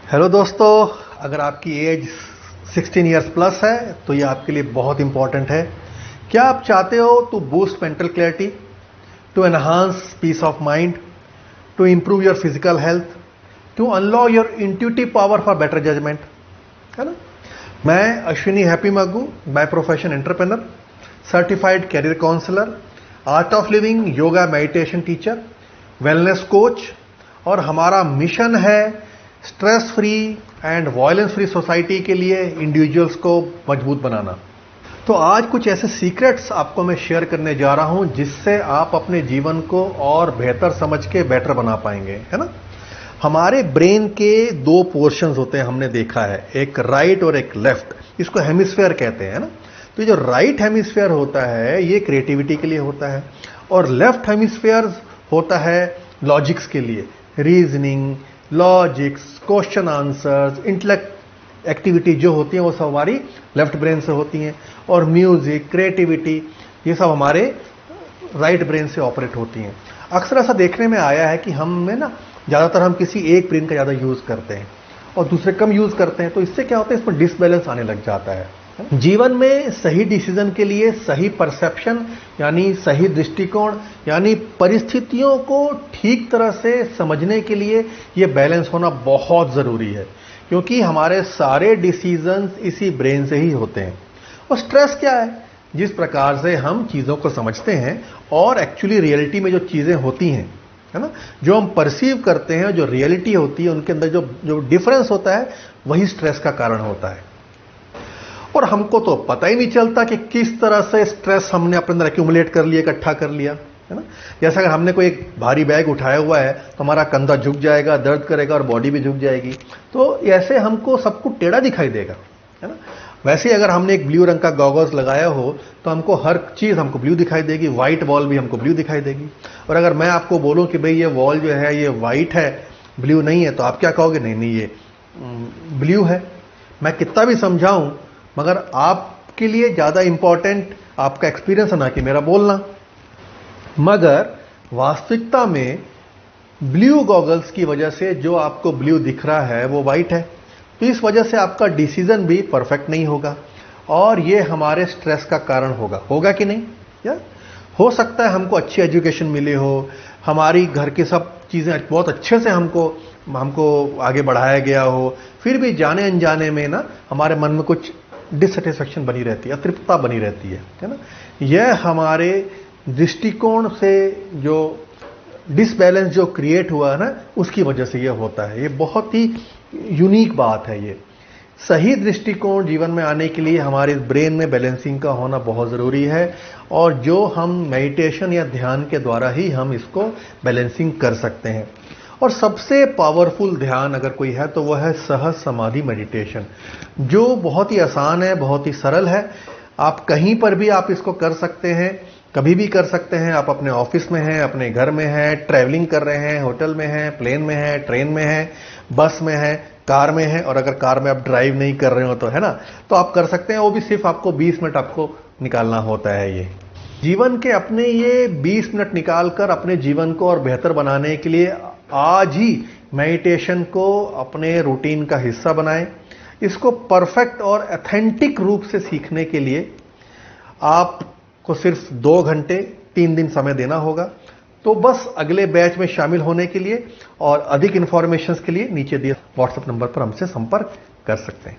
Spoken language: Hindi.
हेलो दोस्तों, अगर आपकी एज 16 इयर्स प्लस है तो ये आपके लिए बहुत इंपॉर्टेंट है। क्या आप चाहते हो to boost mental clarity, to enhance peace of mind, to improve your physical health, to unlock your intuitive power for better judgement, है ना। मैं Ashwini Happy Maggu, by profession entrepreneur, certified career counsellor, Art of Living yoga meditation teacher, wellness coach, और हमारा मिशन है stress free and violence free society के लिए इंडिविजुअल्स को मजबूत बनाना। तो आज कुछ ऐसे सीक्रेट्स आपको मैं शेयर करने जा रहा हूं जिससे आप अपने जीवन को और बेहतर समझ के बेटर बना पाएंगे, है ना। हमारे ब्रेन के दो पोर्शंस होते हैं, हमने देखा है, एक राइट और एक लेफ्ट। इसको हेमिस्फेयर कहते हैं, ना। तो ये जो राइट हेमिस्फेयर होता है ये क्रिएटिविटी के लिए होता है, और लेफ्ट हेमिस्फेयर होता है लॉजिक्स के लिए, reasoning, logics, question answers, intellect activity जो होती हैं वो सब हमारी लेफ्ट ब्रेन से होती हैं, और म्यूजिक, क्रिएटिविटी, ये सब हमारे राइट ब्रेन से ऑपरेट होती हैं। अक्सर ऐसा देखने में आया है कि हम ज़्यादातर हम किसी एक ब्रेन का ज़्यादा यूज़ करते हैं और दूसरे कम यूज़ करते हैं, तो इससे क्या होता है, इसमें डिसबैलेंस आने लग जाता है। जीवन में सही डिसीजन के लिए सही परसेप्शन यानी सही दृष्टिकोण यानी परिस्थितियों को ठीक तरह से समझने के लिए ये बैलेंस होना बहुत ज़रूरी है, क्योंकि हमारे सारे डिसीजंस इसी ब्रेन से ही होते हैं। और स्ट्रेस क्या है? जिस प्रकार से हम चीज़ों को समझते हैं और एक्चुअली रियलिटी में जो चीज़ें होती हैं, है ना, जो हम परसीव करते हैं, जो रियलिटी होती है, उनके अंदर जो डिफरेंस होता है वही स्ट्रेस का कारण होता है। और हमको तो पता ही नहीं चलता कि किस तरह से स्ट्रेस हमने अपने अंदर एक्यूमुलेट कर लिया, इकट्ठा कर लिया, है ना। जैसे अगर हमने कोई एक भारी बैग उठाया हुआ है तो हमारा कंधा झुक जाएगा, दर्द करेगा और बॉडी भी झुक जाएगी, तो ऐसे हमको सब कुछ टेढ़ा दिखाई देगा, है ना। वैसे ही अगर हमने एक ब्लू रंग का गॉगल्स लगाया हो तो हमको हर चीज़ हमको ब्लू दिखाई देगी, व्हाइट वॉल भी हमको ब्लू दिखाई देगी। और अगर मैं आपको बोलूँ कि भाई ये वॉल जो है ये व्हाइट है, ब्लू नहीं है, तो आप क्या कहोगे? नहीं नहीं, ये ब्लू है। मैं कितना भी समझाऊं मगर आपके लिए ज़्यादा इंपॉर्टेंट आपका एक्सपीरियंस है, ना कि मेरा बोलना। मगर वास्तविकता में ब्लू गॉगल्स की वजह से जो आपको ब्लू दिख रहा है वो वाइट है, तो इस वजह से आपका डिसीजन भी परफेक्ट नहीं होगा और ये हमारे स्ट्रेस का कारण होगा कि नहीं? या हो सकता है हमको अच्छी एजुकेशन मिली हो, हमारी घर की सब चीज़ें बहुत अच्छे से हमको आगे बढ़ाया गया हो, फिर भी जाने अनजाने में ना हमारे मन में कुछ डिससेटिस्फैक्शन बनी रहती है, अतृप्तता बनी रहती है ना। यह हमारे दृष्टिकोण से जो डिसबैलेंस जो क्रिएट हुआ है ना, उसकी वजह से यह होता है। ये बहुत ही यूनिक बात है। ये सही दृष्टिकोण जीवन में आने के लिए हमारे ब्रेन में बैलेंसिंग का होना बहुत ज़रूरी है, और जो हम मेडिटेशन या ध्यान के द्वारा ही हम इसको बैलेंसिंग कर सकते हैं। और सबसे पावरफुल ध्यान अगर कोई है तो वह है सहज समाधि मेडिटेशन, जो बहुत ही आसान है, बहुत ही सरल है। आप कहीं पर भी आप इसको कर सकते हैं, कभी भी कर सकते हैं। आप अपने ऑफिस में हैं, अपने घर में हैं, ट्रैवलिंग कर रहे हैं, होटल में हैं, प्लेन में हैं, ट्रेन में हैं, बस में हैं, कार में हैं, और अगर कार में आप ड्राइव नहीं कर रहे हो तो, है ना, तो आप कर सकते हैं। वो भी सिर्फ आपको 20 मिनट आपको निकालना होता है। ये जीवन के अपने ये 20 मिनट निकालकर अपने जीवन को और बेहतर बनाने के लिए आज ही मेडिटेशन को अपने रूटीन का हिस्सा बनाएं। इसको परफेक्ट और ऑथेंटिक रूप से सीखने के लिए आपको सिर्फ 2 घंटे 3 दिन समय देना होगा। तो बस अगले बैच में शामिल होने के लिए और अधिक इंफॉर्मेशन के लिए नीचे दिए व्हाट्सएप नंबर पर हमसे संपर्क कर सकते हैं।